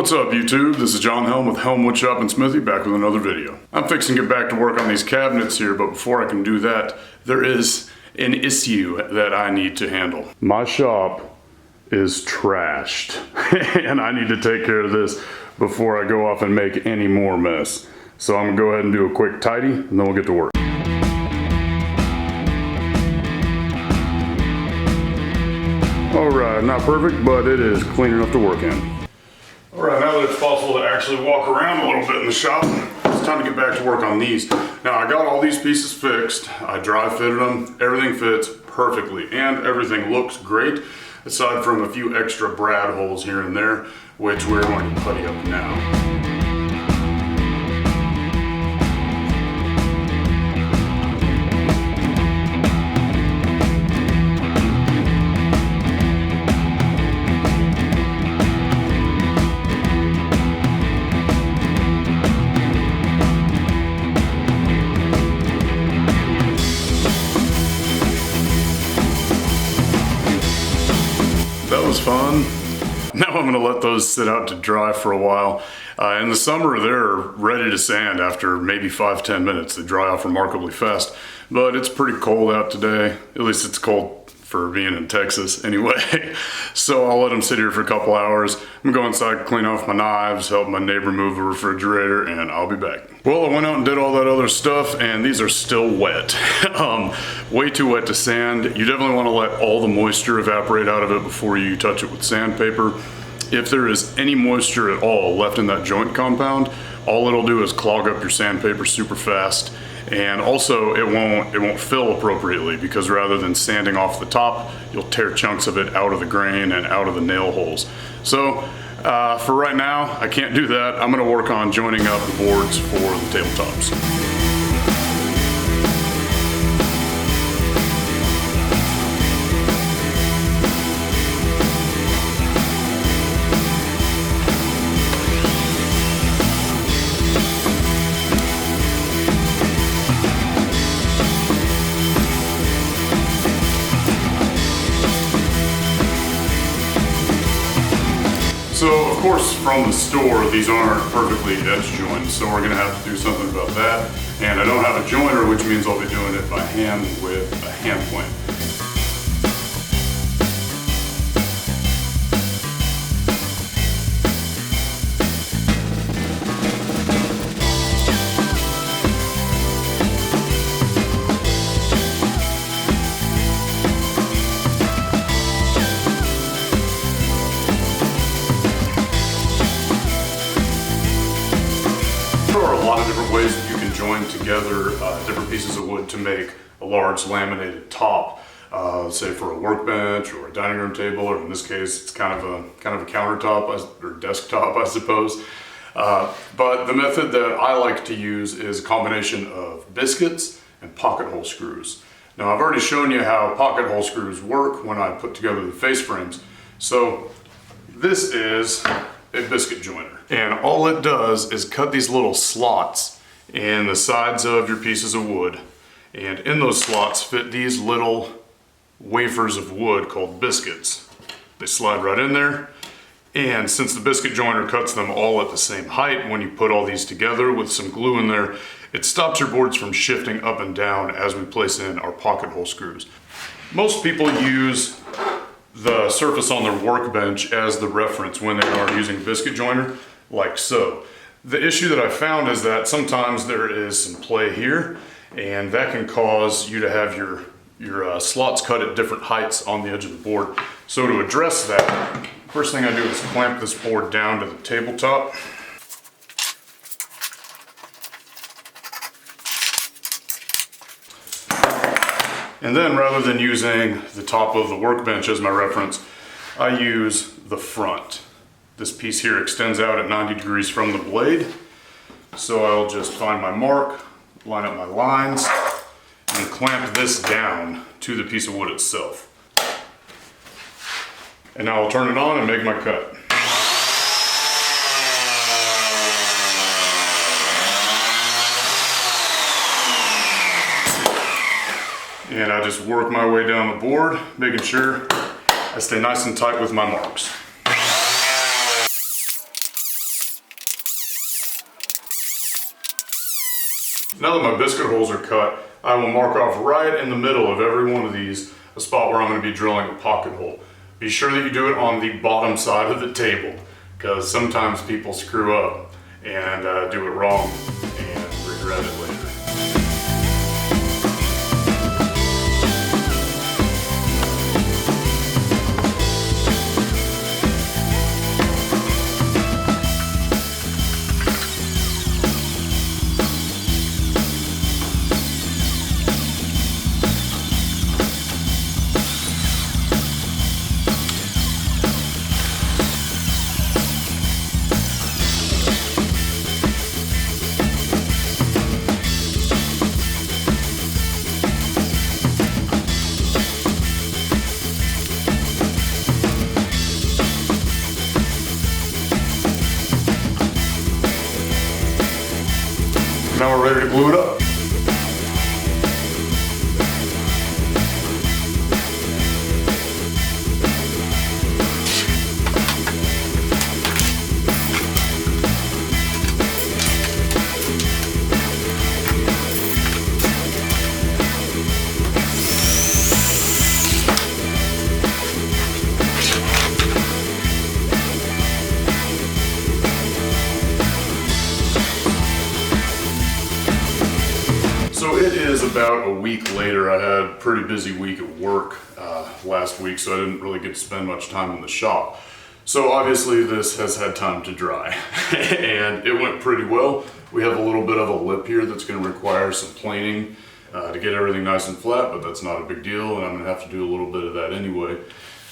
What's up YouTube? This is John Helm with Helm, Woodshop, and Smithy, back with another video. I'm fixing to get back to work on these cabinets here, but before I can do that, there is an issue that I need to handle. My shop is trashed, and I need to take care of this before I go off and make any more mess. So I'm gonna go ahead and do a quick tidy, and then we'll get to work. Alright, not perfect, but it is clean enough to work in. Alright, now that it's possible to actually walk around a little bit in the shop, it's time to get back to work on these. Now, I got all these pieces fixed. I dry fitted them. Everything fits perfectly, and everything looks great, aside from a few extra brad holes here and there, which we're going to putty up now. That was fun. Now I'm gonna let those sit out to dry for a while. In the summer, they're ready to sand after maybe 5-10 minutes. They dry off remarkably fast, but it's pretty cold out today. At least it's cold for being in Texas anyway. So I'll let them sit here for a couple hours. I'm gonna go inside, clean off my knives, help my neighbor move a refrigerator, and I'll be back. Well, I went out and did all that other stuff, and these are still wet. Way too wet to sand. You definitely wanna let all the moisture evaporate out of it before you touch it with sandpaper. If there is any moisture at all left in that joint compound, all it'll do is clog up your sandpaper super fast. And also it won't fill appropriately, because rather than sanding off the top, you'll tear chunks of it out of the grain and out of the nail holes. So for right now, I can't do that. I'm gonna work on joining up the boards for the tabletops. So, of course, from the store, these aren't perfectly edge joined, so we're gonna have to do something about that. And I don't have a joiner, which means I'll be doing it by hand with a hand plane. There are a lot of different ways that you can join together different pieces of wood to make a large laminated top, say for a workbench or a dining room table, or in this case, it's kind of a countertop or desktop, I suppose. But the method that I like to use is a combination of biscuits and pocket hole screws. Now, I've already shown you how pocket hole screws work when I put together the face frames. So this is a biscuit joiner. And all it does is cut these little slots in the sides of your pieces of wood. And in those slots fit these little wafers of wood called biscuits. They slide right in there. And since the biscuit joiner cuts them all at the same height, when you put all these together with some glue in there, it stops your boards from shifting up and down as we place in our pocket hole screws. Most people use the surface on their workbench as the reference when they are using biscuit joiner, like so. The issue that I found is that sometimes there is some play here, and that can cause you to have your slots cut at different heights on the edge of the board. So to address that, first thing I do is clamp this board down to the tabletop. And then, rather than using the top of the workbench as my reference, I use the front. This piece here extends out at 90 degrees from the blade. So I'll just find my mark, line up my lines, and clamp this down to the piece of wood itself. And now I'll turn it on and make my cut. And I just work my way down the board, making sure I stay nice and tight with my marks. Now that my biscuit holes are cut, I will mark off right in the middle of every one of these a spot where I'm going to be drilling a pocket hole. Be sure that you do it on the bottom side of the table, because sometimes people screw up and do it wrong and regret it later. Now we're ready to glue it up. So it is about a week later. I had a pretty busy week at work last week, so I didn't really get to spend much time in the shop. So obviously this has had time to dry and it went pretty well. We have a little bit of a lip here that's going to require some planing to get everything nice and flat, but that's not a big deal, and I'm going to have to do a little bit of that anyway.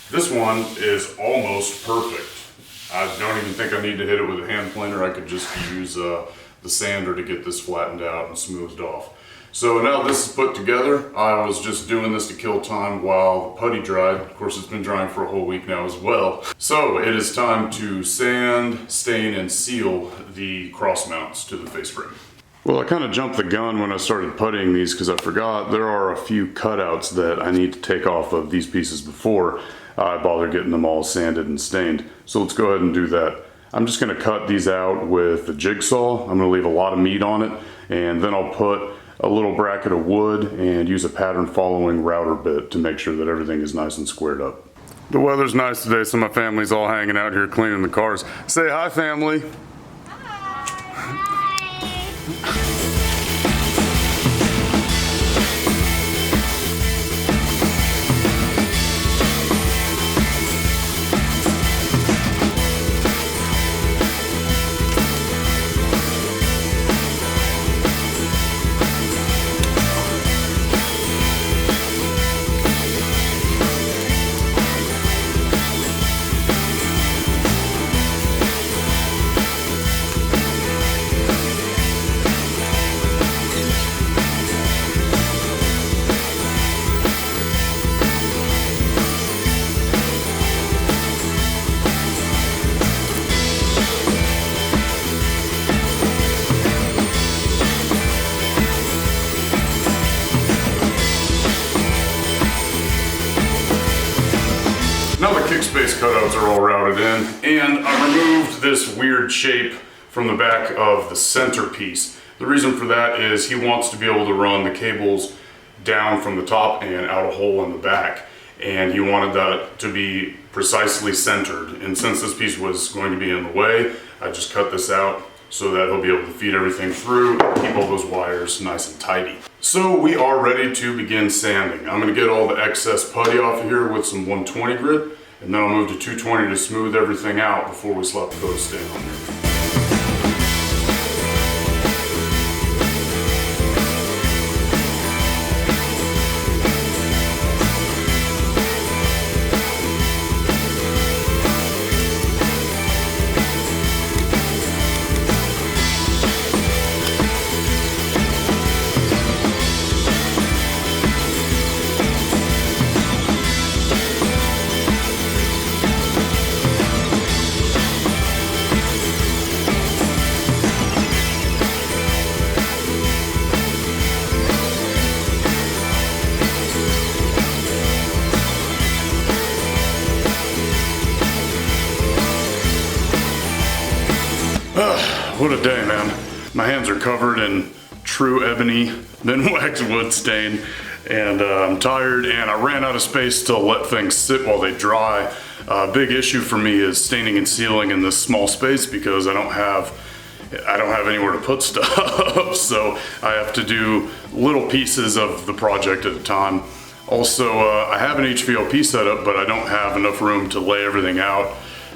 This one is almost perfect. I don't even think I need to hit it with a hand planer. I could just use the sander to get this flattened out and smoothed off. So now this is put together. I was just doing this to kill time while the putty dried. Of course, it's been drying for a whole week now as well. So it is time to sand, stain, and seal the cross mounts to the face frame. Well, I kind of jumped the gun when I started puttying these because I forgot there are a few cutouts that I need to take off of these pieces before I bother getting them all sanded and stained. So let's go ahead and do that. I'm just going to cut these out with the jigsaw. I'm going to leave a lot of meat on it, and then I'll put a little bracket of wood and use a pattern following router bit to make sure that everything is nice and squared up. The weather's nice today, so my family's all hanging out here cleaning the cars. Say hi, family. Now the kick space cutouts are all routed in, and I removed this weird shape from the back of the centerpiece. The reason for that is he wants to be able to run the cables down from the top and out a hole in the back, and he wanted that to be precisely centered. And since this piece was going to be in the way, I just cut this out so that he'll be able to feed everything through and keep all those wires nice and tidy. So we are ready to begin sanding. I'm going to get all the excess putty off of here with some 120 grit, and then I'll move to 220 to smooth everything out before we slap the coat stain on here. What a day, man. My hands are covered in true ebony, then wax wood stain. And I'm tired, and I ran out of space to let things sit while they dry. Big issue for me is staining and sealing in this small space because I don't have anywhere to put stuff. So I have to do little pieces of the project at a time. Also, I have an HVLP setup, but I don't have enough room to lay everything out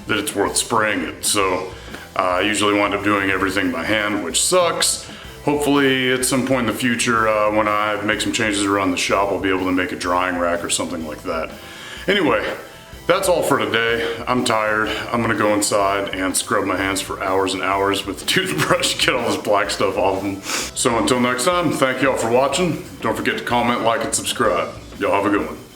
that it's worth spraying it. So I usually wind up doing everything by hand, which sucks. Hopefully at some point in the future, when I make some changes around the shop, I'll be able to make a drying rack or something like that. Anyway, that's all for today. I'm tired. I'm gonna go inside and scrub my hands for hours and hours with the toothbrush, get all this black stuff off of them. So until next time, thank y'all for watching. Don't forget to comment, like, and subscribe. Y'all have a good one.